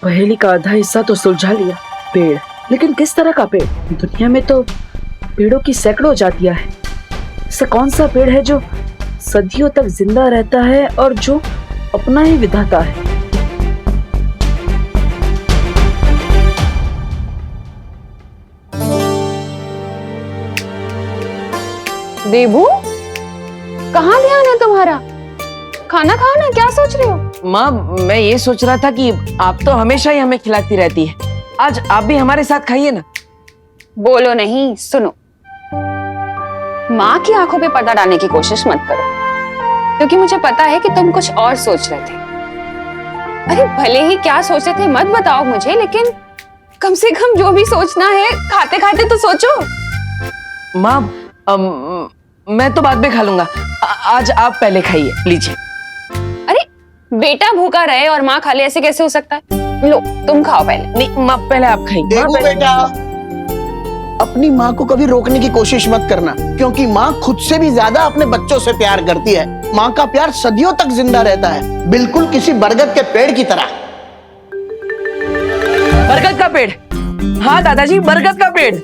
पहेली का आधा हिस्सा तो सुलझा लिया। पेड़, लेकिन किस तरह का पेड़? दुनिया में तो पेड़ों की सैकड़ों जातियां हैं। ऐसा कौन सा पेड़ है जो सदियों तक जिंदा रहता है और जो अपना ही विधाता है? देबू, कहाँ ध्यान है तुम्हारा? खाना खाओ ना, क्या सोच रहे हो? माँ, मैं ये सोच रहा था कि आप तो हमेशा ही हमें खिलाती रहती है, आज आप भी हमारे साथ खाइए ना। बोलो नहीं, सुनो। माँ की आंखों पे पर्दा डालने की कोशिश मत करो, क्योंकि मुझे पता है कि तुम कुछ और सोच रहे थे। अरे भले ही क्या सोचे थे मत बताओ मुझे, लेकिन कम से कम जो भी सोचना है खाते खाते तो सोचो। माँ, मैं तो बाद में खा लूंगा, आज आप पहले खाइए, लीजिए। अरे बेटा भूखा रहे और माँ खा ले, ऐसे कैसे हो सकता है? लो तुम खाओ पहले। नहीं माँ, पहले आप खाइए। देखो बेटा, अपनी माँ को कभी रोकने की कोशिश मत करना, क्योंकि माँ खुद से भी ज्यादा अपने बच्चों से प्यार करती है। माँ का प्यार सदियों तक जिंदा रहता है, बिल्कुल किसी बरगद के पेड़ की तरह। बरगद का पेड़? हाँ दादाजी, बरगद का पेड़।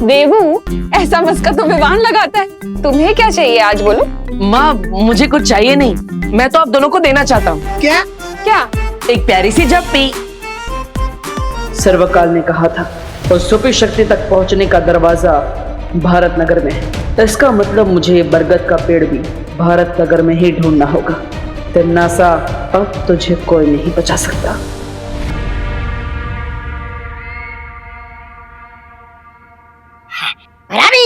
देवू, ऐसा मस्का तो विवान लगाता है। तुम्हें क्या चाहिए आज, बोलो। माँ, मुझे कुछ चाहिए नहीं, मैं तो आप दोनों को देना चाहता हूँ। क्या? क्या? एक प्यारी सी झप्पी। सर्वकाल ने कहा था और सुपी शक्ति तक पहुंचने का दरवाजा भारत नगर में है। इसका मतलब मुझे बरगद का पेड़ भी भारत नगर में ही ढूंढना होगा। तिमनासा, अब तुझे कोई नहीं बचा सकता। रानी,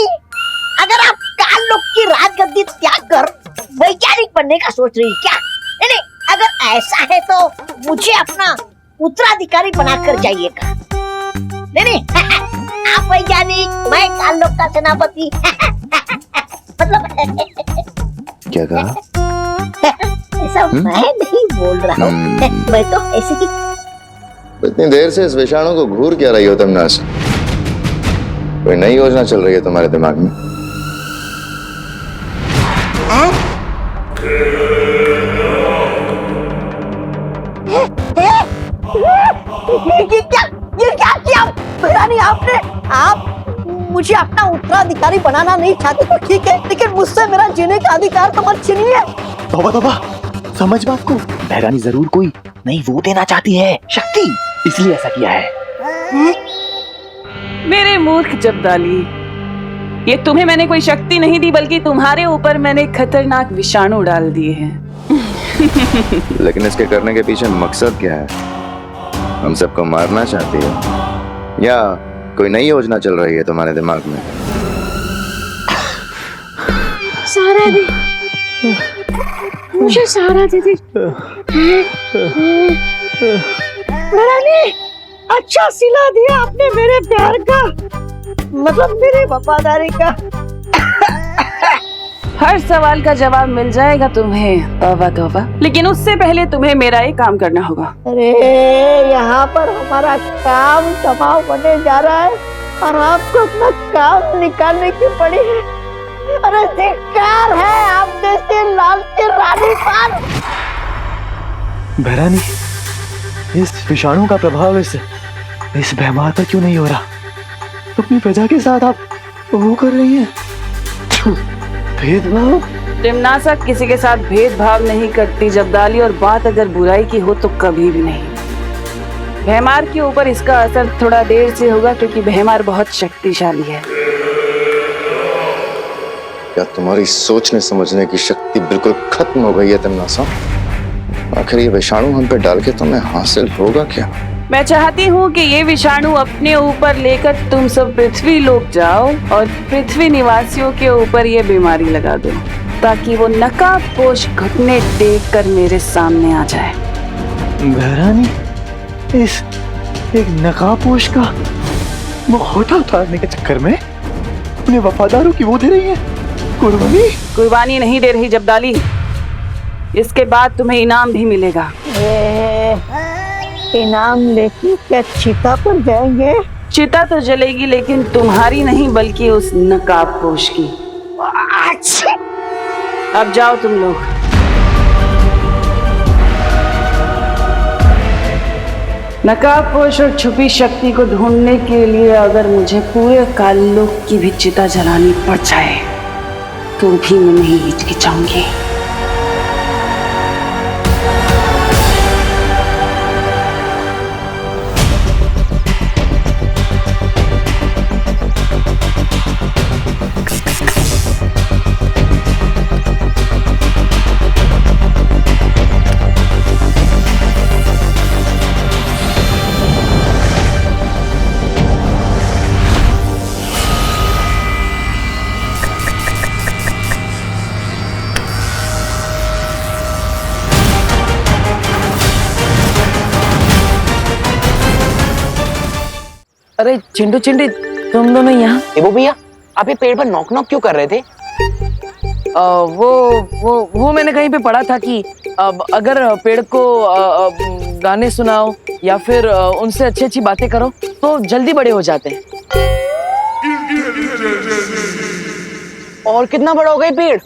अगर आप काल लोक की राजगद्दी त्याग कर वैज्ञानिक बनने का सोच रही क्या? नहीं, अगर ऐसा है तो मुझे अपना उत्तराधिकारी बनाकर जाइएगा। नहीं, आप वैज्ञानिक, मैं काल लोक का सेनापति। मतलब क्या कहा? ऐसा मैं नहीं बोल रहा हूँ, मैं तो ऐसे ही। इतनी देर से इस विषाणु को घूर क्या रही हो तुम? नास, कोई नई योजना चल रही है तुम्हारे दिमाग में? ये क्या किया रानी आपने? आप मुझे अपना उत्तराधिकारी बनाना नहीं चाहते तो ठीक है, लेकिन मुझसे मेरा जीने का अधिकार तो मत छीनिए। तौबा तौबा, समझ बात को। बहरानी जरूर कोई नई वो देना चाहती है, शक्ति, इसलिए ऐसा किया है। मेरे मूर्ख जब्दाली, ये तुम्हें मैंने कोई शक्ति नहीं दी, बल्कि तुम्हारे ऊपर मैंने खतरनाक विषाणु डाल दिए हैं। लेकिन इसके करने के पीछे मकसद क्या है? हम सबको मारना चाहती हो या कोई नई योजना चल रही है तुम्हारे दिमाग में? सहारा दे, मुझे सहारा दे दे। रानी, अच्छा सिला दिया आपने मेरे प्यार का, मतलब मेरी वफादारी का। हर सवाल का जवाब मिल जाएगा तुम्हें, तौबा तौबा। लेकिन उससे पहले तुम्हें मेरा एक काम करना होगा। अरे यहाँ पर हमारा काम तबाह होने जा रहा है और आपको अपना काम निकालने की पड़ी है। अरे धिक्कार है आप जैसे लाल के रानी पर। बहरानी, इस विषाणु का प्रभाव इस बेमार पर क्यों नहीं हो रहा? अपनी प्रजा के साथ आप वो कर रही हैं, भेदभाव। तिमनासा किसी के साथ भेदभाव नहीं करती जब्दाली, और बात अगर बुराई की हो तो कभी भी नहीं। भैमार के ऊपर इसका असर थोड़ा देर से होगा, क्योंकि भैमार बहुत शक्तिशाली है। क्या तुम्हारी सोचने समझने की शक्ति बिल्कुल खत्म हो गई है तिमनासा? आखिर ये विषाणु हम पे डाल के तुम्हें हासिल होगा क्या? मैं चाहती हूँ कि ये विषाणु अपने ऊपर लेकर तुम सब पृथ्वी लोक जाओ और पृथ्वी निवासियों के ऊपर ये बीमारी लगा दो, ताकि वो नकाबपोश घुटने टेक कर मेरे सामने आ जाए। बहरानी, इस एक नकाबपोश का मुखौटा उतारने के चक्कर में अपने वफादारों की वो दे रही है कुर्बानी। कुर्बानी नहीं दे रही जब्दाली, इसके बाद तुम्हें इनाम भी मिलेगा। इनाम लेके क्या चिता पर जाएंगे? चिता तो जलेगी, लेकिन तुम्हारी नहीं बल्कि उस नकाबपोश की। अच्छा, अब जाओ तुम लोग। नकाबपोश और छुपी शक्ति को ढूंढने के लिए अगर मुझे पूरे काललोक की भी चिता जलानी पड़ जाए तो भी मैं नहीं हिचकिचाऊंगी। अरे चिंटू चिंटी, तुम दोनों यहाँ? देवो भैया, आप ये पेड़ पर नॉक नॉक क्यों कर रहे थे? वो मैंने कहीं पे पढ़ा था कि अगर पेड़ को गाने सुनाओ या फिर उनसे अच्छी अच्छी बातें करो तो जल्दी बड़े हो जाते हैं। और कितना बड़ा हो गया पेड़?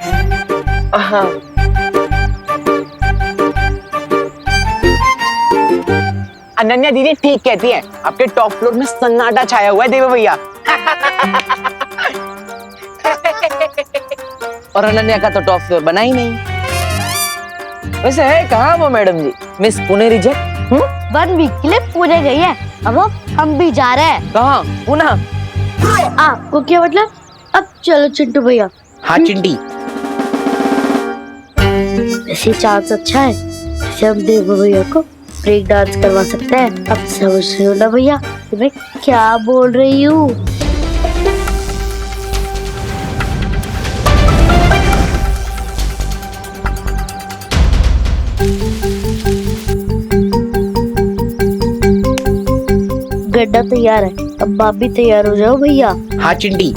हाँ। अनन्या दीदी ठीक कहती है, आपके टॉप फ्लोर में सन्नाटा छाया हुआ है देवो भैया। और अनन्या का तो टॉप फ्लोर बना ही नहीं। वैसे है कहाँ वो मैडम जी, मिस पुणे रिजेक्ट? 1 वीक के लिए पूरे गई है, अब हम भी जा रहे हैं। कहाँ? पुणे? आपको क्या मतलब? अब चलो चिंटू भैया। हाँ चिंटी, ऐसे चांस अच्छा है, जैसे हम देवो भैया को ब्रेक डांस करवा सकते हैं। अब समझ रहे हो ना भैया कि मैं क्या बोल रही हूँ? गड्ढा तैयार है, अब आप भी तैयार हो जाओ भैया। हाँ चिंटी।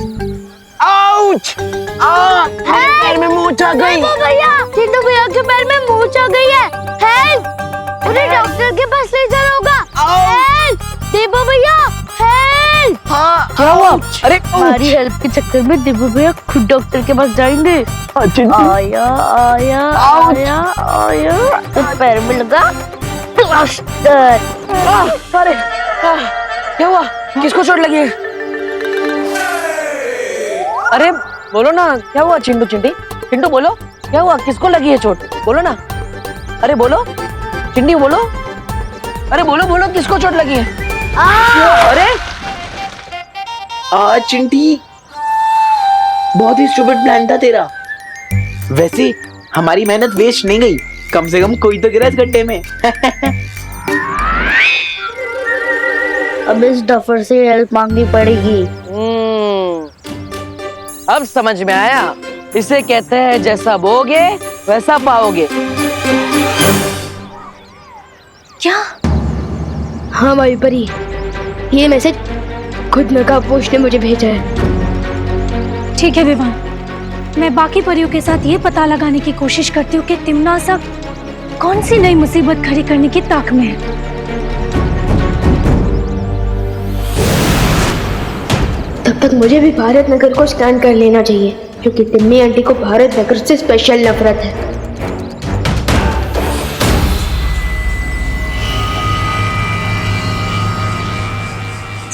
आउच! पैर में मोच आ गई। भैया, चिंटू भैया के पैर में मोच आ गई है। हेल्प! उन्हें डॉक्टर के पास ले जाना होगा। हेल्प! देवो भैया, हेल्प! हाँ, क्या हुआ? अरे हमारी हेल्प के चक्कर में देवो भैया खुद डॉक्टर के पास जाएंगे। आया आया आया आया, तो पैर में लगा प्लास्टर। अरे क्या हुआ? किसको चोट लगी है? अरे बोलो ना, क्या हुआ चिंटू चिंटी? चिंटू बोलो, क्या हुआ? किसको लगी है चोट? बोलो ना। अरे बोलो चिंटी, बोलो। अरे बोलो बोलो, किसको चोट लगी है? अरे चिंटी, बहुत ही स्टूपिड प्लान था तेरा। वैसे हमारी मेहनत वेस्ट नहीं गई, कम से कम कोई तो गिरा इस गड्ढे में। अब इस डफर से हेल्प मांगनी पड़ेगी। अब समझ में आया, इसे कहते हैं जैसा बोगे वैसा पाओगे। क्या? हाँ माई परी, ये मैसेज खुद नकाबपोश ने मुझे भेजा है। ठीक है विवान, मैं बाकी परियों के साथ ये पता लगाने की कोशिश करती हूँ कि तिमनासा कौन सी नई मुसीबत खड़ी करने की ताक में है। तब तक मुझे भी भारत नगर को स्कैन कर लेना चाहिए, क्योंकि तिम्मी आंटी को भारत नगर से स्पेशल नफरत है।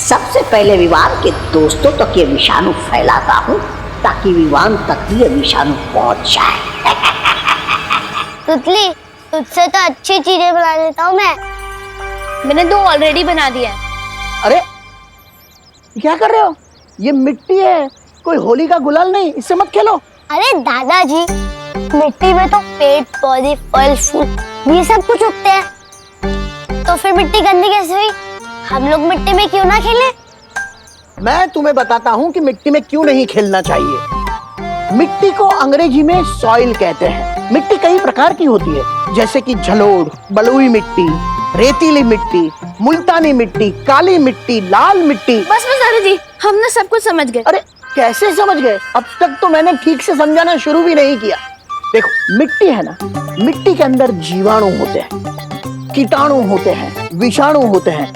सबसे पहले विवान के दोस्तों तक ये विषाणु फैलाता हूँ, ताकि विवान तक ये विषाणु पहुंच जाए। तुतली, तुझसे तो अच्छी चीजें बना लेता हूँ मैं। मैंने 2 ऑलरेडी बना दिया है। अरे क्या कर रहे हो? ये मिट्टी है, कोई होली का गुलाल नहीं, इससे मत खेलो। अरे दादाजी, मिट्टी में तो पेड़ पौधे फल फूल ये सब कुछ उगते हैं, तो फिर मिट्टी गंदी कैसे हुई? हम लोग मिट्टी में क्यों ना खेलें? मैं तुम्हें बताता हूँ कि मिट्टी में क्यों नहीं खेलना चाहिए। मिट्टी को अंग्रेजी में सॉइल कहते हैं। मिट्टी कई प्रकार की होती है, जैसे कि जलोढ़, बलुई मिट्टी, रेतीली मिट्टी, मुल्तानी मिट्टी, काली मिट्टी, लाल मिट्टी। बस दादाजी, हमने सब कुछ समझ गए। अरे कैसे समझ गए? अब तक तो मैंने ठीक से समझाना शुरू भी नहीं किया। देखो, मिट्टी है ना, मिट्टी के अंदर जीवाणु होते हैं, कीटाणु होते हैं, विषाणु होते हैं,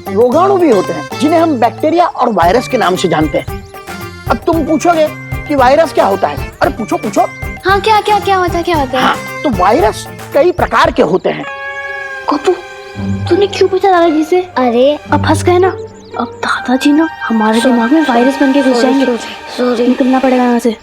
रोगाणु भी होते हैं, जिन्हें हम बैक्टीरिया और वायरस के नाम से जानते हैं। अब तुम पूछोगे कि वायरस क्या होता है? अरे पूछो पूछो। हाँ, क्या क्या क्या होता है, क्या होता है? हाँ, तो वायरस कई प्रकार के होते हैं। तूने क्यों पूछा दादाजी से? अरे अब फंस गए ना, अब दादाजी ना हमारे दिमाग में वायरस बन के घुस जाएंगे। सॉरी, निकलना पड़ेगा यहाँ से।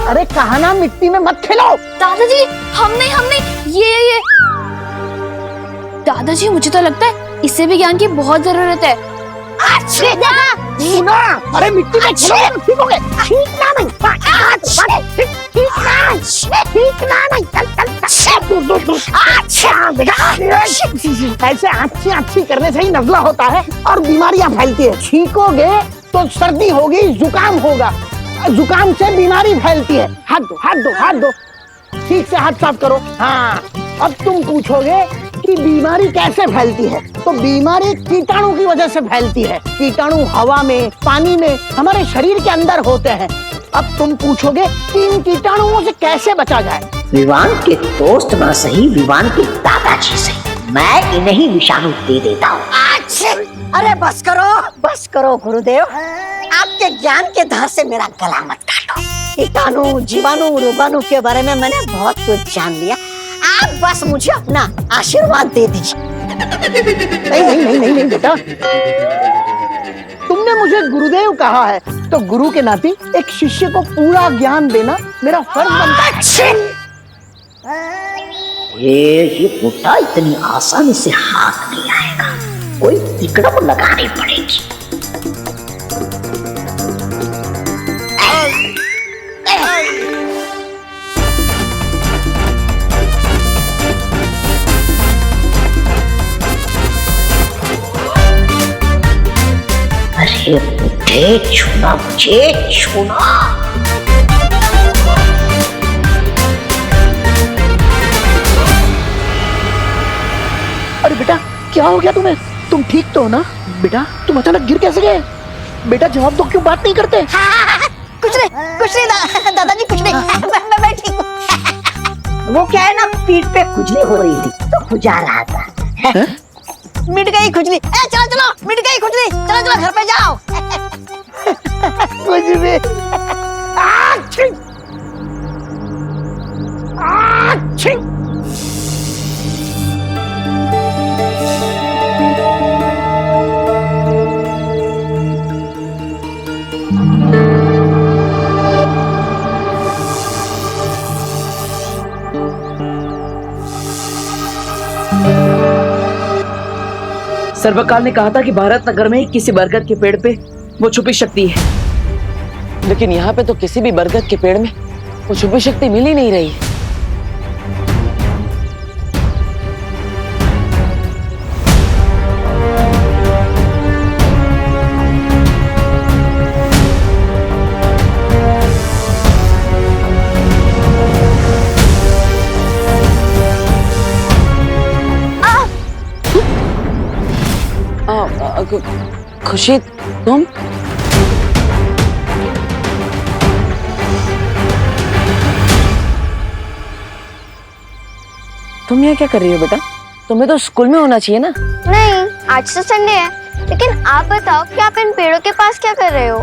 अरे कहा ना मिट्टी में मत खेलो। दादाजी हमने ये दादाजी मुझे तो लगता है इससे भी ज्ञान की बहुत जरूरत है। सुना, अरे मिट्टी में खेलो तो ठीक होगे। ठीक ना नहीं, ऐसे अच्छी करने से ही नजला होता है और बीमारियां फैलती है। छींकोगे तो सर्दी होगी, जुकाम होगा, जुकाम से बीमारी फैलती है। हाथ दो, ठीक से हाथ साफ करो। हाँ, अब तुम पूछोगे कि बीमारी कैसे फैलती है, तो बीमारी कीटाणु की वजह से फैलती है। कीटाणु हवा में, पानी में, हमारे शरीर के अंदर होते हैं। अब तुम पूछोगे कि इन कीटाणुओं से कैसे बचा जाए। विवान के दोस्त ना सही, विवान के दादाजी से मैं इन्हें विषाणु दे देता हूँ। अरे बस करो गुरुदेव, आपके ज्ञान के धार से मेरा गला मत काटो। कीटाणु, जीवाणु, रोगाणु के बारे में मैंने बहुत कुछ जान लिया। आप बस मुझे अपना आशीर्वाद दे दीजिए। नहीं बेटा, तुमने मुझे गुरुदेव कहा है, तो गुरु के नाते एक शिष्य को पूरा ज्ञान देना मेरा फर्ज बनता है। ये बुढ़ा इतनी आसानी से हाथ नहीं आएगा, कोई तिकड़म लगानी पड़ेगी। अरे बुढ़े, छूना मुझे, छूना। अरे बेटा, क्या हो गया तुम्हें? तुम ठीक तो हो ना? बेटा तुम अचानक गिर कैसे गए? बेटा जवाब दो, क्यों बात नहीं करते? कुछ नहीं दादाजी, कुछ नहीं। मैं ठीक हूँ। वो क्या है ना, पीठ पे खुजली हो रही थी तो खुजा रहा था। मिट गई खुजली। चलो मिट गई खुजली, चलो घर पे जाओ। कुछ भी। सर्वकाल ने कहा था कि भारत नगर में ही किसी बरगद के पेड़ पे वो छुपी शक्ति है, लेकिन यहाँ पे तो किसी भी बरगद के पेड़ में वो छुपी शक्ति मिल ही नहीं रही है। खुशी, तुम? तुम यहाँ क्या कर रही हो बेटा? तुम्हें तो स्कूल में होना चाहिए ना। नहीं, आज तो संडे है। लेकिन आप बताओ कि आप इन पेड़ों के पास क्या कर रहे हो?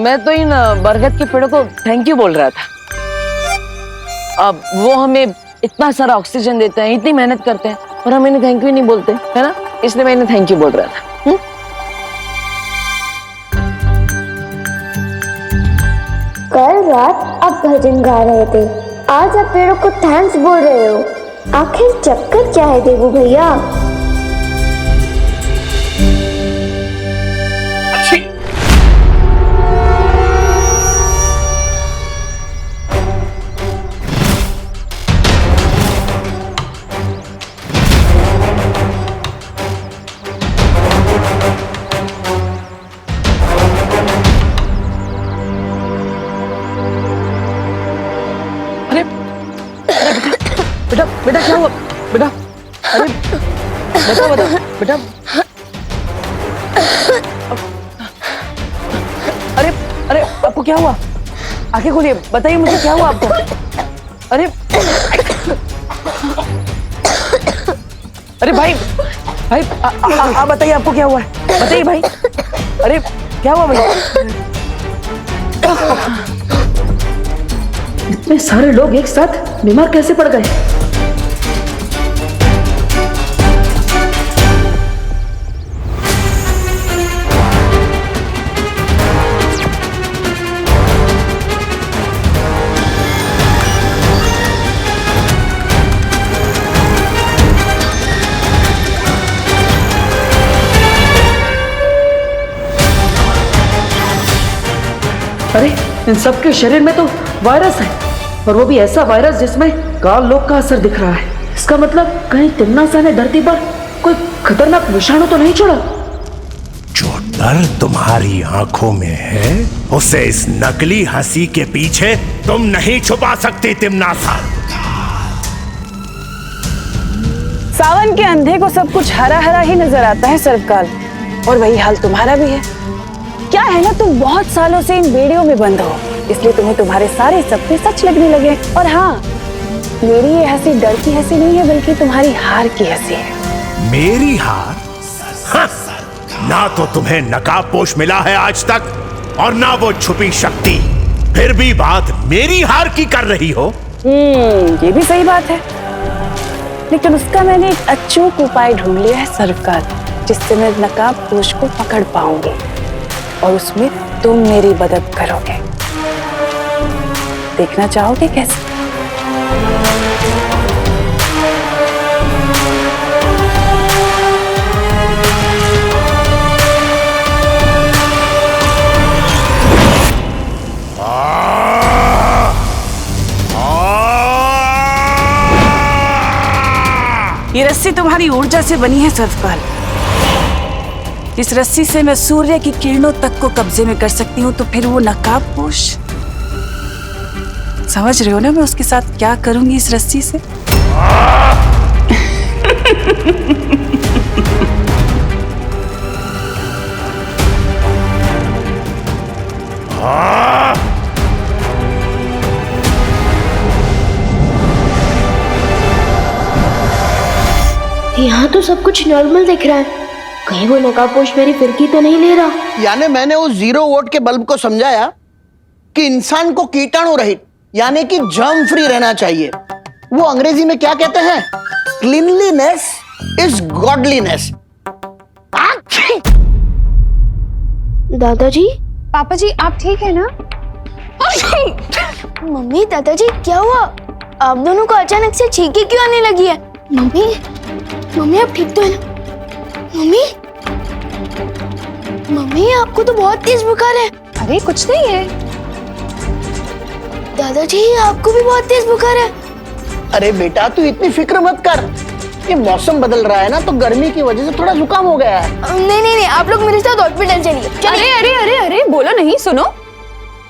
मैं तो इन बरगद के पेड़ों को थैंक यू बोल रहा था। अब वो हमें इतना सारा ऑक्सीजन देते हैं, इतनी मेहनत करते हैं, और हम इन्हें थैंक यू नहीं बोलते, है ना? इसलिए मैं इन्हें थैंक यू बोल रहा था। कल रात आप भजन गा रहे थे, आज आप पेड़ों को थैंक्स बोल रहे हो। आखिर चक्कर क्या है देवू भैया? बेटा बेटा क्या हुआ बेटा? अरे बेटा बेटा क्या हुआ? आंखें खोलिए, बताइए मुझे क्या हुआ आपको? अरे अरे भाई भाई आप बताइए आपको क्या हुआ है? बताइए भाई। अरे क्या हुआ भाई? इतने सारे लोग एक साथ बीमार कैसे पड़ गए? अरे इन सबके शरीर में तो वायरस है, और वो भी ऐसा वायरस जिसमें काल लोक का असर दिख रहा है। इसका मतलब कहीं तिम्नासा ने धरती पर कोई खतरनाक विषाणु तो नहीं छोड़ा? जो डर तुम्हारी आंखों में है उसे इस नकली हंसी के पीछे तुम नहीं छुपा सकती तिम्नासा। सावन के अंधे को सब कुछ हरा हरा ही नजर आता है सर्वकाल, और वही हाल तुम्हारा भी है। क्या है ना, तुम बहुत सालों से इन बेड़ियों में बंद हो, इसलिए तुम्हें तुम्हारे सारे सपने सच लगने लगे। और हाँ, मेरी ये हंसी डर की हंसी नहीं है, बल्कि तुम्हारी हार की हंसी है। मेरी हार? हाँ, ना तो तुम्हें नकाबपोश मिला है आज तक, और ना वो छुपी शक्ति, फिर भी बात मेरी हार की कर रही हो। ये भी सही बात है, लेकिन उसका मैंने एक अचूक उपाय ढूंढ लिया है सर्वकाल, जिससे मैं नकाबपोश को पकड़ पाऊंगी, और उसमें तुम मेरी मदद करोगे। देखना चाहोगे कैसे? ये रस्सी तुम्हारी ऊर्जा से बनी है सर्वकाल। इस रस्सी से मैं सूर्य की किरणों तक को कब्जे में कर सकती हूँ, तो फिर वो नकाबपोश, समझ रहे हो ना मैं उसके साथ क्या करूंगी इस रस्सी से? यहाँ तो सब कुछ नॉर्मल दिख रहा है, कहीं वो नकाबपोश मेरी फिरकी तो नहीं ले रहा। यानी मैंने उस 0 वोल्ट के बल्ब को समझाया कि इंसान को कीटाणु रहित यानी कि जर्म फ्री रहना चाहिए। वो अंग्रेजी में क्या कहते हैं? Cleanliness is godliness. दादाजी, पापा जी आप ठीक है ना? मम्मी, दादाजी क्या हुआ? आप दोनों को अचानक से छींके क्यों आने लगी है? मम्मी, मम्मी आप ठीक तो है ना? मम्मी, मम्मी आपको तो बहुत तेज बुखार है। अरे कुछ नहीं है। दादाजी आपको भी बहुत तेज बुखार है। अरे बेटा तू इतनी फिक्र मत कर, ये मौसम बदल रहा है ना, तो गर्मी की वजह से थोड़ा जुकाम हो गया है। नहीं नहीं नहीं, आप लोग मेरे साथ हॉस्पिटल चलिए। अरे अरे अरे अरे बोलो नहीं, सुनो।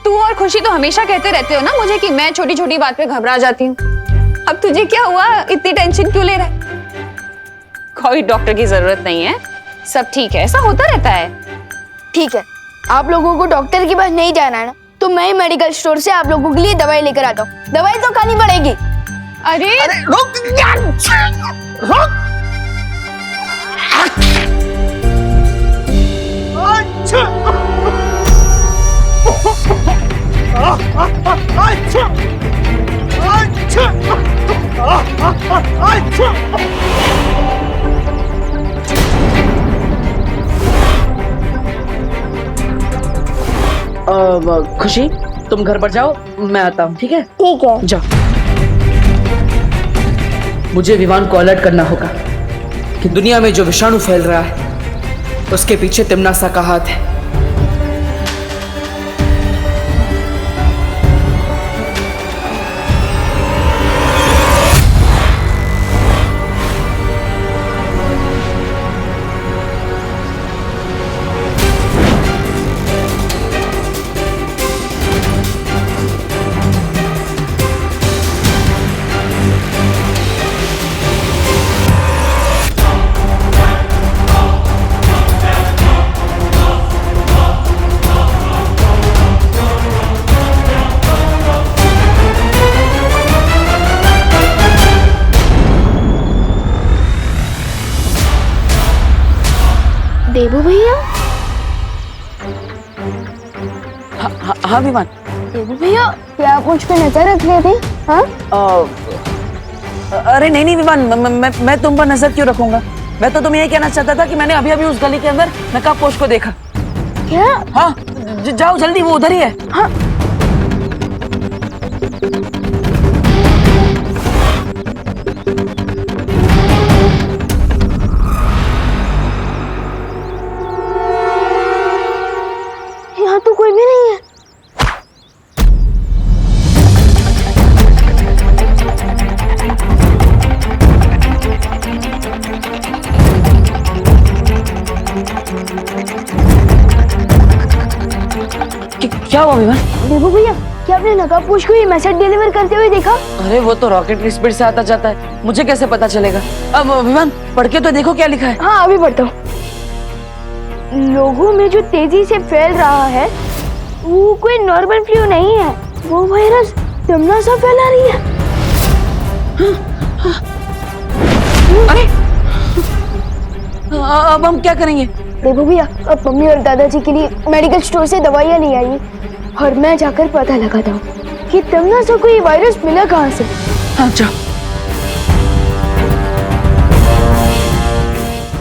तू और खुशी तो हमेशा कहते रहते हो ना मुझे कि मैं छोटी छोटी बात पे घबरा जाती हूँ। अब तुझे क्या हुआ? इतनी टेंशन क्यों ले रहा है? कोई डॉक्टर की जरूरत नहीं है, सब ठीक है, ऐसा होता रहता है। ठीक है, आप लोगों को डॉक्टर के पास नहीं जाना है ना, तो मैं ही मेडिकल स्टोर से आप लोगों के लिए दवाई लेकर आता हूँ। दवाई तो खानी पड़ेगी। अरे रुक रुक। खुशी तुम घर पर जाओ, मैं आता हूँ। ठीक है? ठीक है। जाओ। मुझे विमान को अलर्ट करना होगा कि दुनिया में जो विषाणु फैल रहा है उसके पीछे तिम्नासा का हाथ है। देबू भैया, हाँ विमान। देबू भैया क्या कुछ पे नजर रख रहे थे? हाँ अरे नहीं विमान, मैं तुम पर नजर क्यों रखूंगा? मैं तो तुम्हें ये कहना चाहता था कि मैंने अभी अभी उस गली के अंदर नकाबपोश को देखा। क्या? हाँ जाओ जल्दी, वो उधर ही है। हाँ यहाँ तो कोई भी नहीं है। क्या हुआ विमान? देबू भैया, क्या आपने नकाबपोश को ये मैसेज डिलीवर करते हुए देखा? अरे वो तो रॉकेट की स्पीड से आता जाता है, मुझे कैसे पता चलेगा? अब विमान पढ़ के तो देखो क्या लिखा है। हाँ अभी पढ़ता हूँ। लोगों में जो तेजी से फैल रहा है वो कोई नॉर्मल फ्लू नहीं है, वो वायरस दमना सा फैला रही है। अरे अब हम क्या करेंगे? देखो भैया, अब मम्मी और दादाजी के लिए मेडिकल स्टोर से दवाइयाँ ले आई और मैं जाकर पता लगाता हूँ कि दमना सा को ये वायरस मिला कहाँ से। हाँ जाओ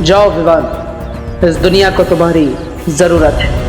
जाओ विवान, इस दुनिया को तुम्हारी जरूरत है।